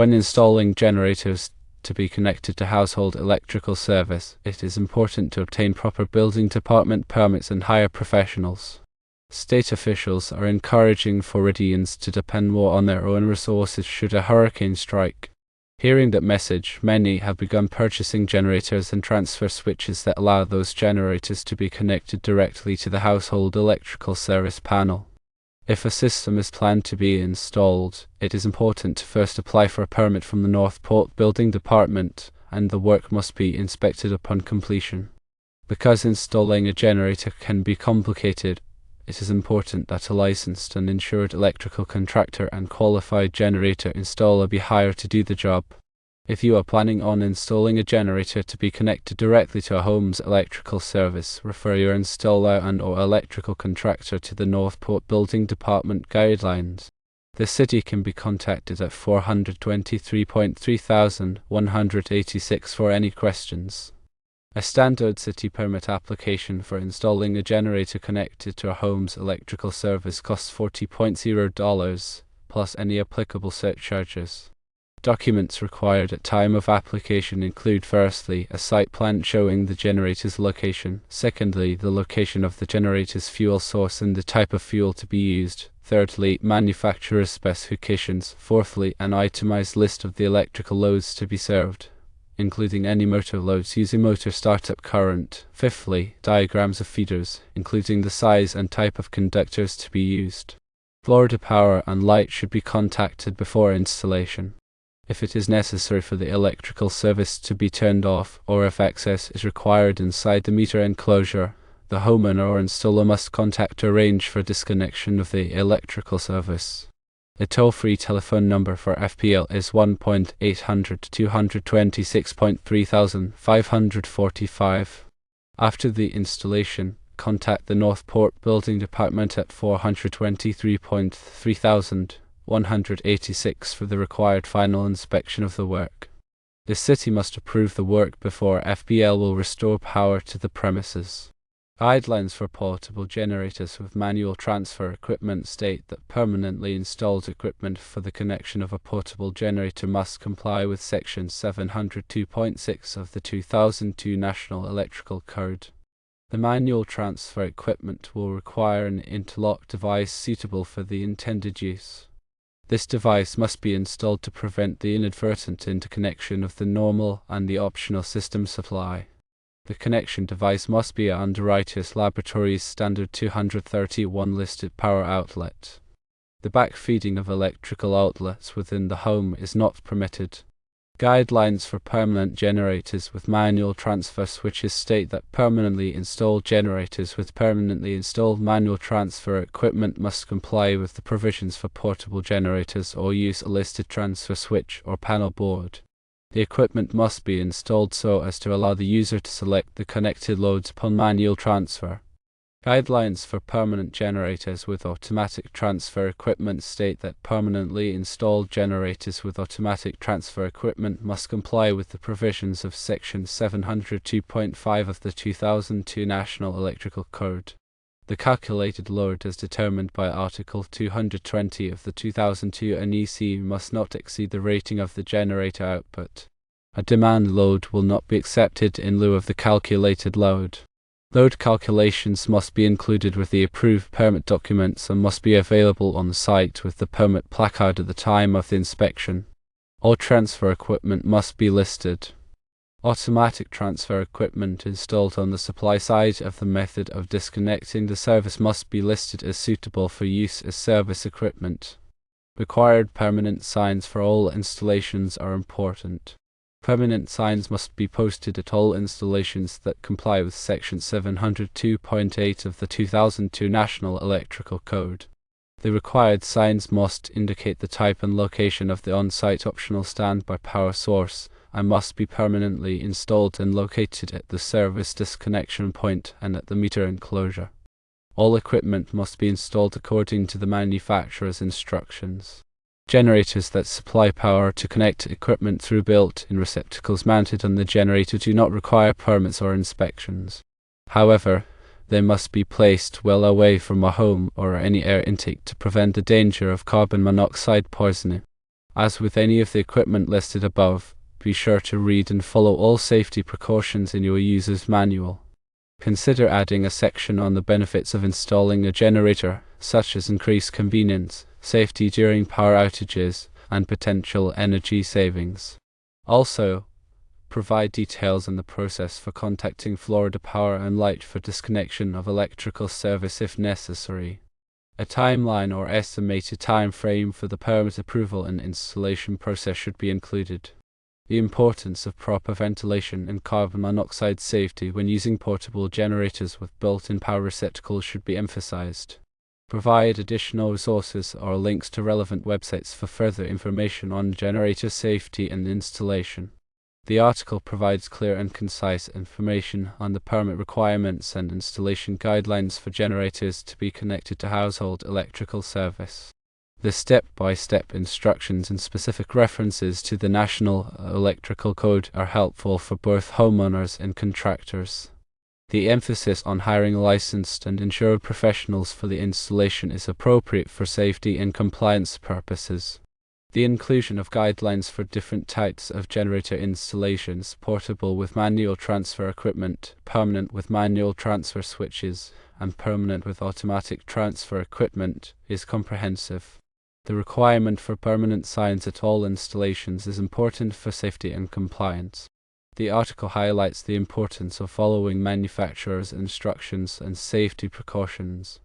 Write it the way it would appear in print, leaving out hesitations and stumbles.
When installing generators to be connected to household electrical service, it is important to obtain proper building department permits and hire professionals. State officials are encouraging Floridians to depend more on their own resources should a hurricane strike. Hearing that message, many have begun purchasing generators and transfer switches that allow those generators to be connected directly to the household electrical service panel. If a system is planned to be installed, it is important to first apply for a permit from the Northport Building Department, and the work must be inspected upon completion. Because installing a generator can be complicated, it is important that a licensed and insured electrical contractor and qualified generator installer be hired to do the job. If you are planning on installing a generator to be connected directly to a home's electrical service, refer your installer and/or electrical contractor to the Northport Building Department guidelines. The city can be contacted at 423.3186 for any questions. A standard city permit application for installing a generator connected to a home's electrical service costs $40.0 plus any applicable surcharges. Documents required at time of application include firstly, a site plan showing the generator's location, secondly, the location of the generator's fuel source and the type of fuel to be used, thirdly, manufacturer's specifications, fourthly, an itemized list of the electrical loads to be served, including any motor loads using motor startup current. Fifthly, diagrams of feeders, including the size and type of conductors to be used. Florida Power and Light should be contacted before installation. If it is necessary for the electrical service to be turned off, or if access is required inside the meter enclosure, the homeowner or installer must contact to arrange for disconnection of the electrical service. The toll-free telephone number for FPL is 1-800-226.3545. After the installation, contact the Northport Building Department at 423.3186 for the required final inspection of the work. The city must approve the work before FPL will restore power to the premises. Guidelines for portable generators with manual transfer equipment state that permanently installed equipment for the connection of a portable generator must comply with Section 702.6 of the 2002 National Electrical Code. The manual transfer equipment will require an interlock device suitable for the intended use. This device must be installed to prevent the inadvertent interconnection of the normal and the optional system supply. The connection device must be a Underwriters Laboratories Standard 231 listed power outlet. The backfeeding of electrical outlets within the home is not permitted. Guidelines for permanent generators with manual transfer switches state that permanently installed generators with permanently installed manual transfer equipment must comply with the provisions for portable generators or use a listed transfer switch or panel board. The equipment must be installed so as to allow the user to select the connected loads upon manual transfer. Guidelines for permanent generators with automatic transfer equipment state that permanently installed generators with automatic transfer equipment must comply with the provisions of Section 702.5 of the 2002 National Electrical Code. The calculated load as determined by Article 220 of the 2002 NEC must not exceed the rating of the generator output. A demand load will not be accepted in lieu of the calculated load. Load calculations must be included with the approved permit documents and must be available on the site with the permit placard at the time of the inspection. All transfer equipment must be listed. Automatic transfer equipment installed on the supply side of the method of disconnecting the service must be listed as suitable for use as service equipment. Required permanent signs for all installations are important. Permanent signs must be posted at all installations that comply with Section 702.8 of the 2002 National Electrical Code. The required signs must indicate the type and location of the on-site optional standby power source and must be permanently installed and located at the service disconnection point and at the meter enclosure. All equipment must be installed according to the manufacturer's instructions. Generators that supply power to connect equipment through built-in receptacles mounted on the generator do not require permits or inspections. However, they must be placed well away from a home or any air intake to prevent the danger of carbon monoxide poisoning. As with any of the equipment listed above, be sure to read and follow all safety precautions in your user's manual. Consider adding a section on the benefits of installing a generator, such as increased convenience, safety during power outages, and potential energy savings. Also, provide details on the process for contacting Florida Power and Light for disconnection of electrical service if necessary. A timeline or estimated time frame for the permit approval and installation process should be included. The importance of proper ventilation and carbon monoxide safety when using portable generators with built-in power receptacles should be emphasized. Provide additional resources or links to relevant websites for further information on generator safety and installation. The article provides clear and concise information on the permit requirements and installation guidelines for generators to be connected to household electrical service. The step-by-step instructions and specific references to the National Electrical Code are helpful for both homeowners and contractors. The emphasis on hiring licensed and insured professionals for the installation is appropriate for safety and compliance purposes. The inclusion of guidelines for different types of generator installations, portable with manual transfer equipment, permanent with manual transfer switches, and permanent with automatic transfer equipment, is comprehensive. The requirement for permanent signs at all installations is important for safety and compliance. The article highlights the importance of following manufacturer's instructions and safety precautions.